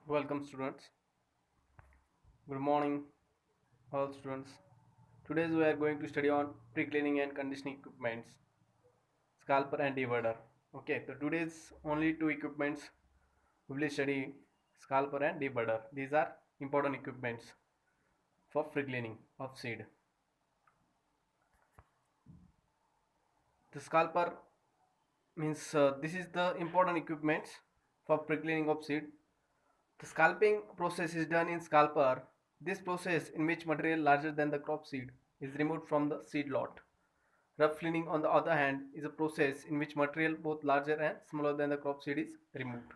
Welcome students. Good morning all students. Today we are going to study on pre-cleaning and conditioning equipments, scalper and deburrer. Okay, so today's only two equipments we will study scalper and deburrer. These are important equipments for pre-cleaning of seed. The scalper means this is the important equipments for pre-cleaning of seed. The scalping process is done in scalper. This process in which material larger than the crop seed is removed from the seed lot. Rough cleaning, on the other hand, is a process in which material both larger and smaller than the crop seed is removed.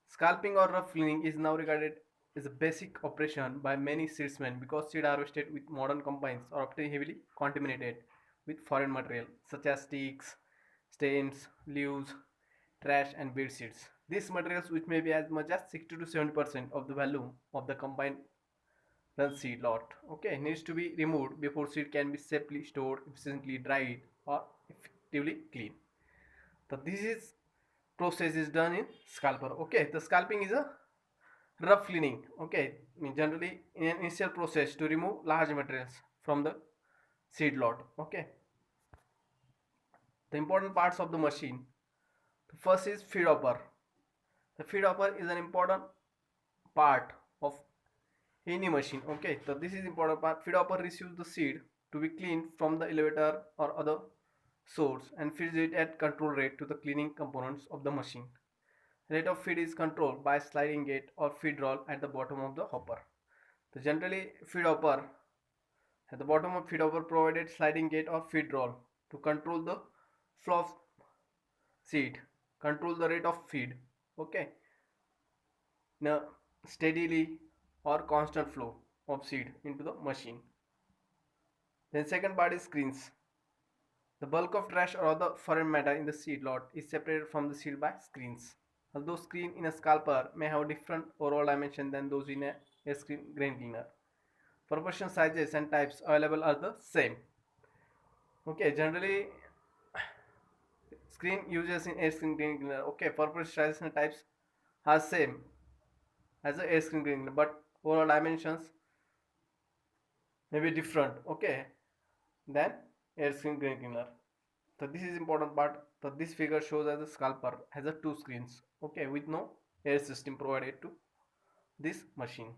Scalping or rough cleaning is now regarded as a basic operation by many seedsmen because seed harvested with modern combines are often heavily contaminated with foreign material such as sticks, stems, leaves, trash, and weed seeds. These materials, which may be as much as 60 to 70% of the value of the combined run seed lot, okay, needs to be removed before seed can be safely stored, efficiently dried, or effectively cleaned. So this is process is done in scalper. Okay, the scalping is a rough cleaning. Okay, generally in an initial process to remove large materials from the seed lot. Okay, the important parts of the machine. The first is feed hopper. The feed hopper is an important part of any machine. Okay, so this is important part. Feed hopper receives the seed to be cleaned from the elevator or other source and feeds it at control rate to the cleaning components of the machine. Rate of feed is controlled by sliding gate or feed roll at the bottom of the hopper. So generally feed hopper at the bottom of feed hopper provided sliding gate or feed roll to control the flow of seed, control the rate of feed. Okay, now steadily or constant flow of seed into the machine. Then second part is screens. The bulk of trash or other foreign matter in the seed lot is separated from the seed by screens. Although screen in a scalper may have different overall dimension than those in a screen grain cleaner. Proportion sizes and types available are the same. Okay, generally screen uses in air screen grain cleaner. Okay, proportion sizes and types are same as the air screen grain cleaner, but overall dimensions may be different. Okay, than air screen grain cleaner. So this is important part. So this figure shows as a scalper has a two screens. Okay, with no air system provided to this machine.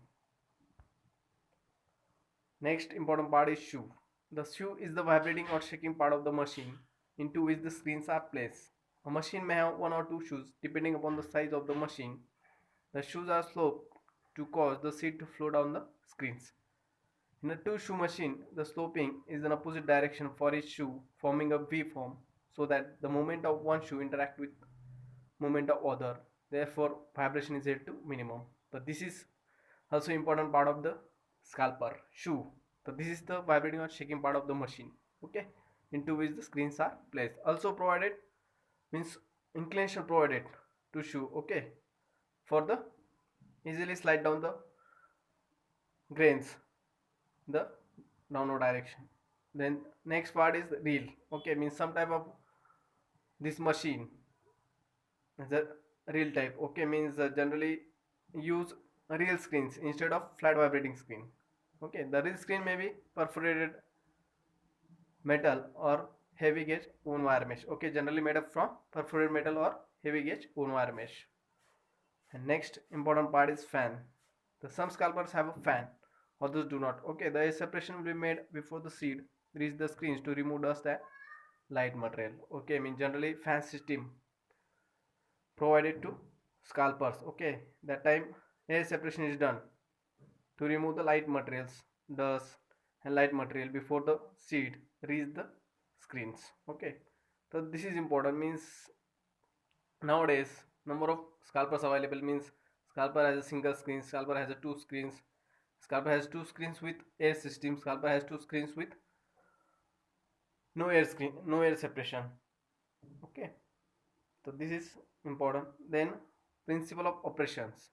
Next important part is shoe. The shoe is the vibrating or shaking part of the machine into which the screens are placed. A machine may have one or two shoes depending upon the size of the machine. The shoes are sloped to cause the seed to flow down the screens. In a two shoe machine, the sloping is in opposite direction for each shoe, forming a V form so that the movement of one shoe interact with movement of other. Therefore, vibration is set to minimum. So this is also important part of the scalper shoe. So this is the vibrating or shaking part of the machine. Okay, into which the screens are placed. Also provided means inclination provided to shoe. Okay, for the easily slide down the grains the downward direction. Then next part is reel. Okay, means some type of this machine is a reel type. Okay, means generally use reel screens instead of flat vibrating screen. Okay, the reel screen may be perforated metal or heavy gauge wound wire mesh. Okay, generally made up from perforated metal or heavy gauge wound wire mesh. And next important part is fan. The some scalpers have a fan, others do not. Okay, the air separation will be made before the seed reach the screens to remove dust and light material. Okay, I mean generally fan system provided to scalpers. Okay, that time air separation is done to remove the light materials, dust and light material before the seed reach the screens. Okay, so this is important means nowadays number of scalpers available means scalper has a single screen, scalper has a two screens, scalper has two screens with air system, scalper has two screens with no air screen, no air separation. Okay, so this is important. Then principle of operations.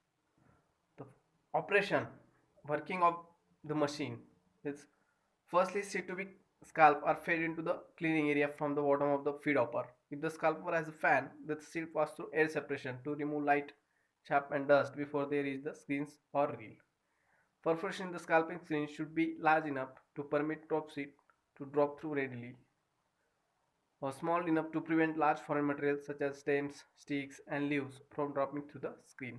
The operation working of the machine is firstly seed to be scalp are fed into the cleaning area from the bottom of the feed hopper. If the scalper has a fan, the seed pass through air separation to remove light chaff and dust before they reach the screens or reel. Perforation in the scalping screen should be large enough to permit top seed to drop through readily, or small enough to prevent large foreign materials such as stems, sticks, and leaves from dropping through the screen.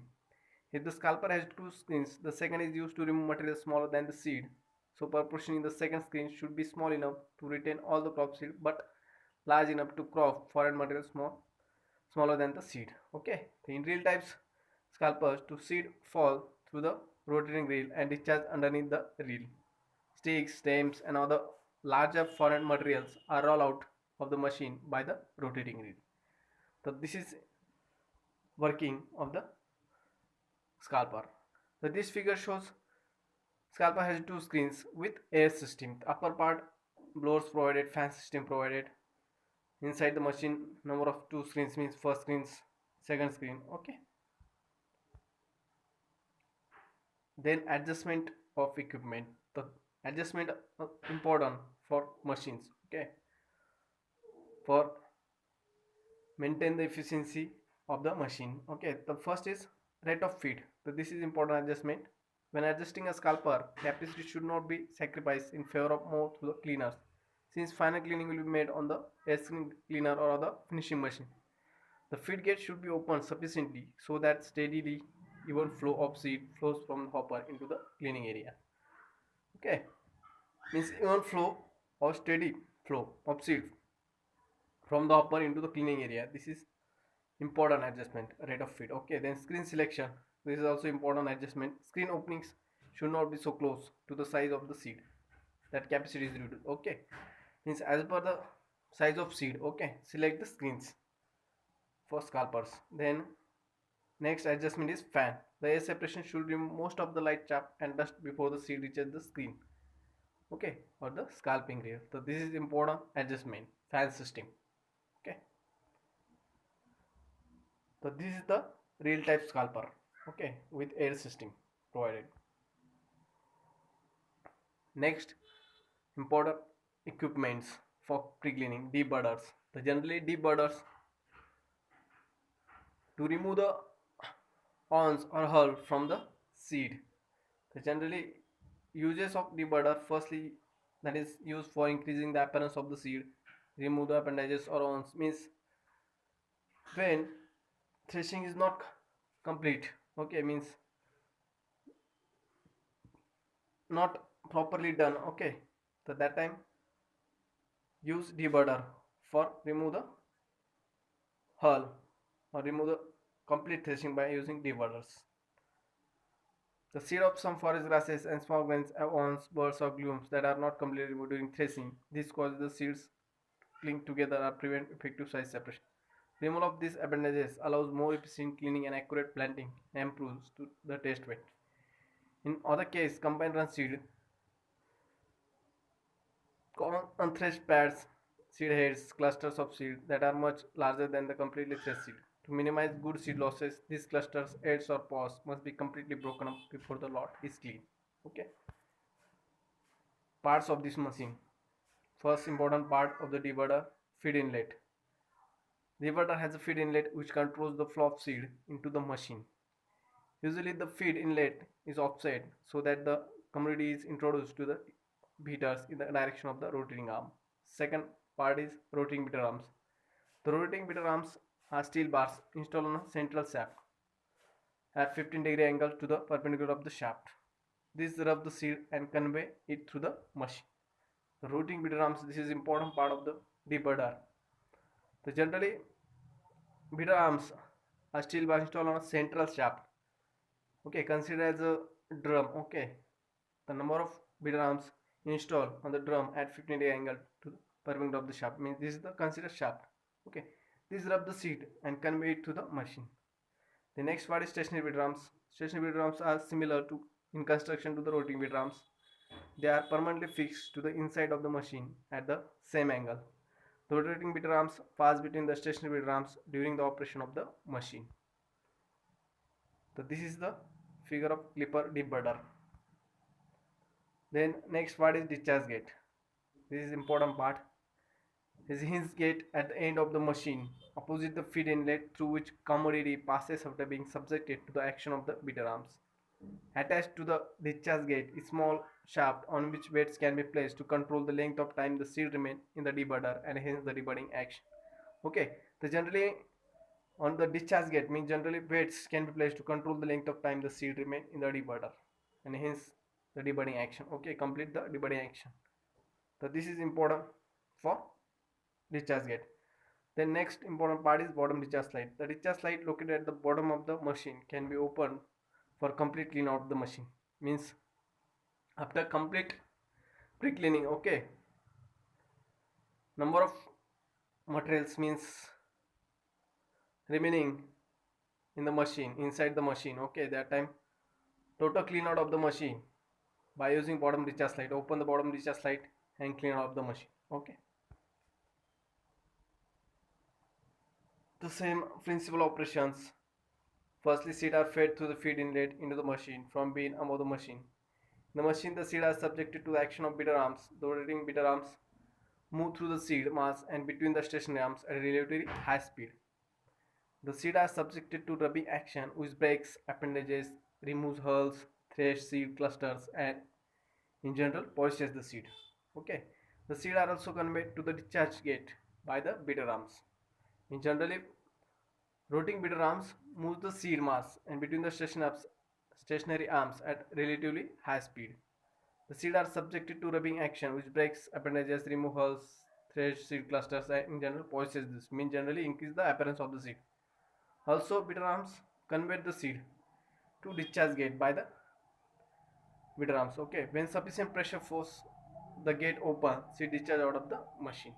If the scalper has two screens, the second is used to remove material smaller than the seed. So proportion in the second screen should be small enough to retain all the crop seed but large enough to crop foreign material smaller than the seed. Okay. In reel types scalpers to seed fall through the rotating reel and discharge underneath the reel. Sticks, stems and other larger foreign materials are rolled out of the machine by the rotating reel. So this is working of the scalper. So this figure shows scalper has two screens with air system. The upper part blowers provided, fan system provided. Inside the machine, number of two screens means first screens, second screen. Okay. Then adjustment of equipment. The adjustment important for machines. Okay. For maintain the efficiency of the machine. Okay. The first is rate of feed. So this is important adjustment. When adjusting a scalper, capacity should not be sacrificed in favor of more to the cleaners, since final cleaning will be made on the air cleaner or the finishing machine. The feed gate should be opened sufficiently so that steadily even flow of seed flows from the hopper into the cleaning area. Okay, means even flow or steady flow of seed from the hopper into the cleaning area. This is important adjustment rate of feed. Okay, then screen selection. This is also important adjustment. Screen openings should not be so close to the size of the seed that capacity is reduced. Okay, means as per the size of seed. Okay, select the screens for scalpers. Then next adjustment is fan. The air separation should remove most of the light chaff and dust before the seed reaches the screen. Okay, or the scalping reel. So this is important adjustment. Fan system. Okay. So this is the reel type scalper. Okay, with air system provided. Next, important equipments for pre-cleaning debudders. The generally debudders to remove the awns or hull from the seed. The generally uses of debudder firstly that is used for increasing the appearance of the seed, remove the appendages or awns means when threshing is not complete. Okay, means not properly done. Okay, so that time use debudder for remove the hull or remove the complete threshing by using debudders. The seed of some forest grasses and small grains have awns, burrs, or glumes that are not completely removed during threshing. This causes the seeds to cling together or prevent effective size separation. Removal of these appendages allows more efficient cleaning and accurate planting and improves to the taste weight. In other case, combined run seed, common unthreshed pads, seed heads, clusters of seed that are much larger than the completely threshed seed. To minimize good seed losses, these clusters, heads or pods must be completely broken up before the lot is cleaned. Okay. Parts of this machine. First important part of the debudder, feed inlet. The debudder has a feed inlet which controls the flow of seed into the machine. Usually the feed inlet is offset so that the commodity is introduced to the beaters in the direction of the rotating arm. Second part is rotating beater arms. The rotating beater arms are steel bars installed on a central shaft at 15-degree angle to the perpendicular of the shaft. These rub the seed and convey it through the machine. The rotating beater arms, this is important part of the debudder. The generally beater arms are steel bars installed on a central shaft. Okay, consider as a drum. Okay, the number of beater arms installed on the drum at 15-degree angle to the perpendicular of the shaft means this is the considered shaft. Okay, these rub the seed and convey it to the machine. The next part is stationary beater arms. Stationary beater arms are similar to in construction to the rotating beater arms. They are permanently fixed to the inside of the machine at the same angle. The rotating beater arms pass between the stationary beater arms during the operation of the machine. So this is the figure of clipper debudder. Then next part is discharge gate. This is important part. is hinge gate at the end of the machine, opposite the feed inlet through which commodity passes after being subjected to the action of the beater arms. Attached to the discharge gate is small shaft on which weights can be placed to control the length of time the seed remain in the debudder and hence the debudding action. Okay, so generally on the discharge gate means generally weights can be placed to control the length of time the seed remain in the debudder and hence the debudding action. Okay, complete the debudding action. So this is important for discharge gate. The next important part is bottom discharge slide. The discharge slide located at the bottom of the machine can be opened for complete clean out of the machine. Means after complete pre-cleaning, okay, number of materials means remaining in the machine inside the machine. Okay, that time total clean out of the machine by using bottom discharge slide. Open the bottom discharge slide and clean out of the machine. Okay. The same principal operations. Firstly, seed are fed through the feed inlet into the machine from bin above the machine. In the machine, the seed are subjected to the action of beater arms. The rotating beater arms move through the seed mass and between the stationary arms at a relatively high speed. The seed are subjected to rubbing action which breaks appendages, removes hulls, threshes seed clusters, and in general polishes the seed. Okay. The seed are also conveyed to the discharge gate by the beater arms. In generally, rotating beater arms moves the seed mass and between the stationary arms at relatively high speed. The seed are subjected to rubbing action which breaks appendages, removes hulls, threshes seed clusters, and in general polishes this. Mean generally increase the appearance of the seed. Also, beater arms convey the seed to discharge gate by the beater arms. Okay, when sufficient pressure force the gate open, seed discharge out of the machine.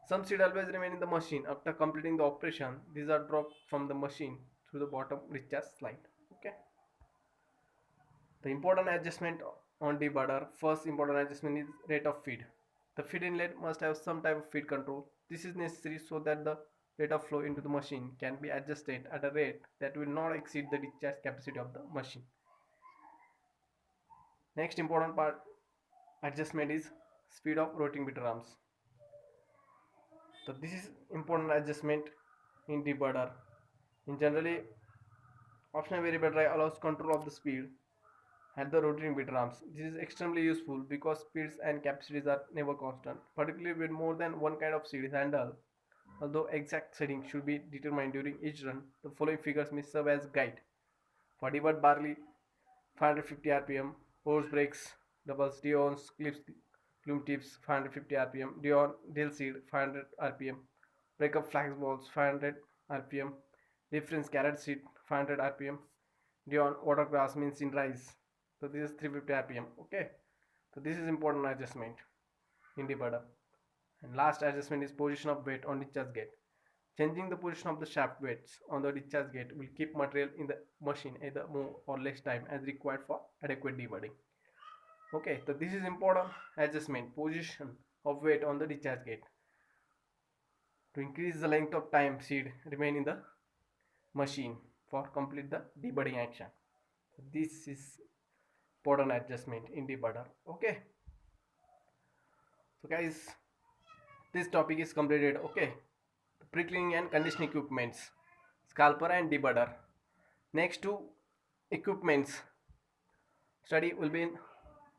Some seed always remain in the machine after completing the operation. These are dropped from the machine through the bottom discharge slide. Okay. The important adjustment on debudder. First important adjustment is rate of feed. The feed inlet must have some type of feed control. This is necessary so that the rate of flow into the machine can be adjusted at a rate that will not exceed the discharge capacity of the machine. Next important part adjustment is speed of rotating beater arms. So this is important adjustment in debudder. In generally, optional variable drive allows control of the speed at the rotating beater arms. This is extremely useful because speeds and capacities are never constant, particularly when more than one kind of seed is handled. Although exact setting should be determined during each run, the following figures may serve as guide. For debut barley, 550 rpm, horse brakes, doubles, Dion's clips, plume tips, 550 rpm, Dion dill seed, 500 rpm, breakup flax balls, 500 rpm, difference carrot seed, 500 rpm, Dion watergrass means in rice. So this is 350 rpm. Okay. So this is important adjustment in debugger. And last adjustment is position of weight on discharge gate. Changing the position of the shaft weights on the discharge gate will keep material in the machine either more or less time as required for adequate debudding. Okay, so this is important adjustment, position of weight on the discharge gate to increase the length of time seed remain in the machine for complete the debudding action. So this is important adjustment in debudder. Okay, so guys, this topic is completed. Okay, pre-cleaning and conditioning equipments, scalper and debudder. Next two equipments study will be in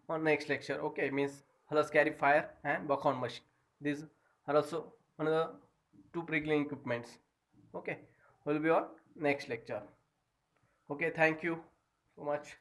on next lecture. Okay, means scarifier and buckhorn machine. These are also another two pre-cleaning equipments. Okay, will be on next lecture. Okay, thank you so much.